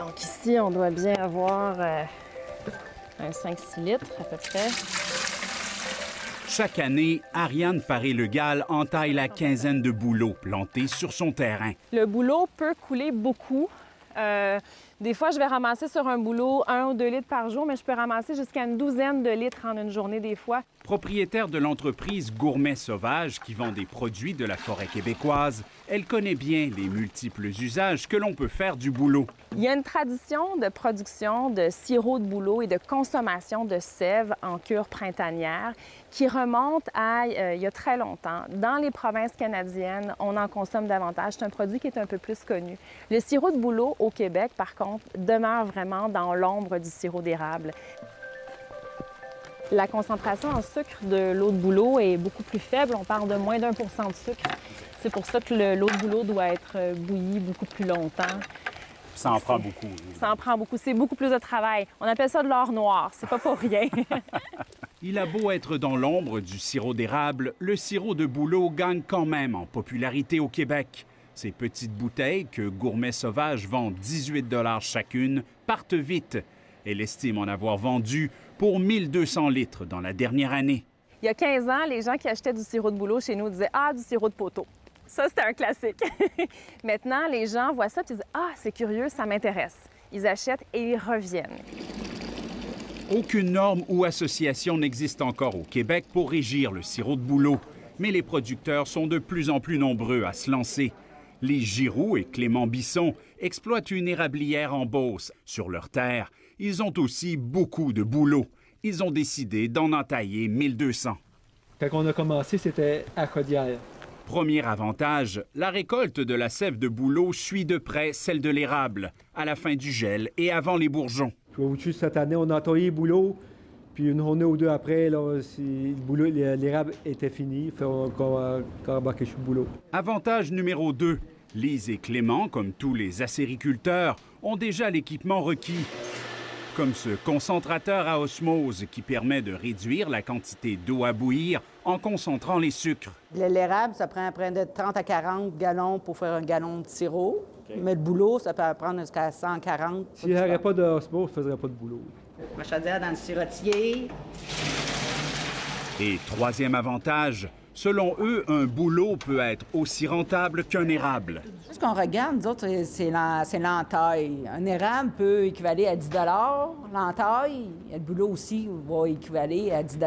Donc ici, on doit bien avoir un 5-6 litres à peu près. Chaque année, Ariane Paré-Legal entaille la quinzaine de bouleaux plantés sur son terrain. Le bouleau peut couler beaucoup. Des fois, je vais ramasser sur un bouleau 1 ou 2 litres par jour, mais je peux ramasser jusqu'à une douzaine de litres en une journée des fois. Propriétaire de l'entreprise Gourmet Sauvage qui vend des produits de la forêt québécoise, elle connaît bien les multiples usages que l'on peut faire du bouleau. Il y a une tradition de production de sirop de bouleau et de consommation de sève en cure printanière qui remonte à il y a très longtemps. Dans les provinces canadiennes, on en consomme davantage. C'est un produit qui est un peu plus connu. Le sirop de bouleau au Québec, par contre, demeure vraiment dans l'ombre du sirop d'érable. La concentration en sucre de l'eau de bouleau est beaucoup plus faible. On parle de moins d'1 % de sucre. C'est pour ça que l'eau de bouleau doit être bouillie beaucoup plus longtemps. Ça en prend beaucoup. Ça en prend beaucoup. C'est beaucoup plus de travail. On appelle ça de l'or noir. C'est pas pour rien. Il a beau être dans l'ombre du sirop d'érable, le sirop de bouleau gagne quand même en popularité au Québec. Ces petites bouteilles que Gourmet Sauvage vend 18 $ chacune partent vite. Elle estime en avoir vendu pour 1200 litres dans la dernière année. Il y a 15 ans, les gens qui achetaient du sirop de bouleau chez nous disaient « Ah, du sirop de poteau ». Ça, c'était un classique. Maintenant, les gens voient ça et disent « Ah, c'est curieux, ça m'intéresse ». Ils achètent et ils reviennent. Aucune norme ou association n'existe encore au Québec pour régir le sirop de bouleau. Mais les producteurs sont de plus en plus nombreux à se lancer. Les Giroux et Clément Bisson exploitent une érablière en Beauce. Sur leur terre, ils ont aussi beaucoup de bouleaux. Ils ont décidé d'en entailler 1200. Quand on a commencé, c'était à Chaudière. Premier avantage, la récolte de la sève de bouleau suit de près celle de l'érable, à la fin du gel et avant les bourgeons. Au-dessus de cette année, on a entaillé le bouleau, puis une journée ou deux après, l'érable était fini, puis on a embarqué sur le bouleau. Avantage numéro 2, Lise et Clément, comme tous les acériculteurs, ont déjà l'équipement requis. Comme ce concentrateur à osmose qui permet de réduire la quantité d'eau à bouillir en concentrant les sucres. L'érable, ça prend près de 30 à 40 gallons pour faire un gallon de sirop. Okay. Mais le bouleau, ça peut prendre jusqu'à 140. S'il n'y avait pas d'osmose, je ne faisais pas de bouleau. Ma chaudière dans le sirotier. Et troisième avantage, selon eux, un bouleau peut être aussi rentable qu'un érable. Ce qu'on regarde, nous autres, c'est l'entaille. Un érable peut équivaler à 10 l'entaille. Le bouleau aussi va équivaler à 10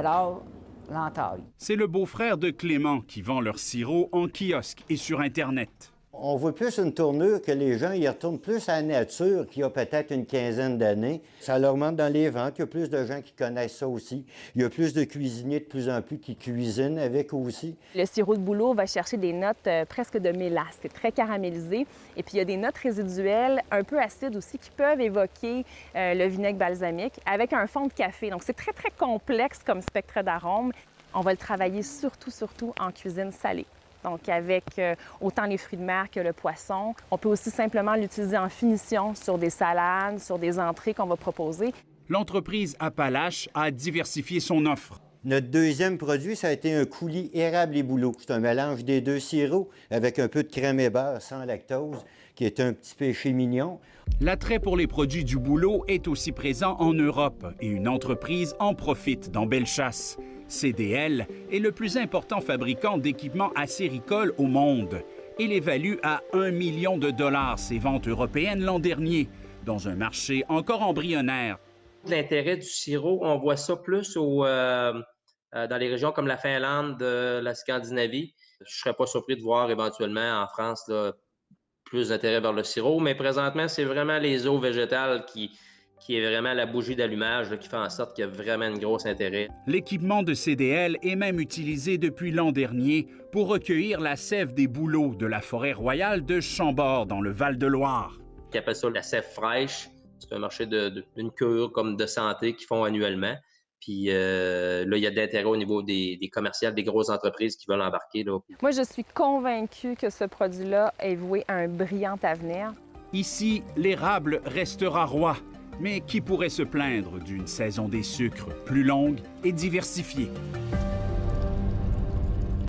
l'entaille. C'est le beau-frère de Clément qui vend leur sirop en kiosque et sur Internet. On voit plus une tournure que les gens y retournent plus à la nature qui a peut-être une quinzaine d'années. Ça leur monte dans les ventes. Il y a plus de gens qui connaissent ça aussi. Il y a plus de cuisiniers de plus en plus qui cuisinent avec aussi. Le sirop de bouleau va chercher des notes presque de mélasse. C'est très caramélisé. Et puis, il y a des notes résiduelles un peu acides aussi qui peuvent évoquer le vinaigre balsamique avec un fond de café. Donc, c'est très, très complexe comme spectre d'arômes. On va le travailler surtout en cuisine salée. Donc, avec autant les fruits de mer que le poisson. On peut aussi simplement l'utiliser en finition sur des salades, sur des entrées qu'on va proposer. L'entreprise Appalache a diversifié son offre. Notre deuxième produit, ça a été un coulis érable et bouleau. C'est un mélange des deux sirops avec un peu de crème et beurre sans lactose, qui est un petit péché mignon. L'attrait pour les produits du bouleau est aussi présent en Europe et une entreprise en profite dans Bellechasse. CDL est le plus important fabricant d'équipements acéricoles au monde. Il évalue à 1 million de dollars ses ventes européennes l'an dernier, dans un marché encore embryonnaire. L'intérêt du sirop, on voit ça plus dans les régions comme la Finlande, la Scandinavie. Je ne serais pas surpris de voir éventuellement en France là, plus d'intérêt vers le sirop, mais présentement, c'est vraiment les eaux végétales qui est vraiment la bougie d'allumage qui fait en sorte qu'il y a vraiment un gros intérêt. L'équipement de CDL est même utilisé depuis l'an dernier pour recueillir la sève des bouleaux de la forêt royale de Chambord, dans le Val-de-Loire. Ils appellent ça la sève fraîche. C'est un marché d'une cure comme de santé qu'ils font annuellement. Puis là, il y a de l'intérêt au niveau des commerciales, des grosses entreprises qui veulent embarquer. Là. Moi, je suis convaincue que ce produit-là est voué à un brillant avenir. Ici, l'érable restera roi. Mais qui pourrait se plaindre d'une saison des sucres plus longue et diversifiée?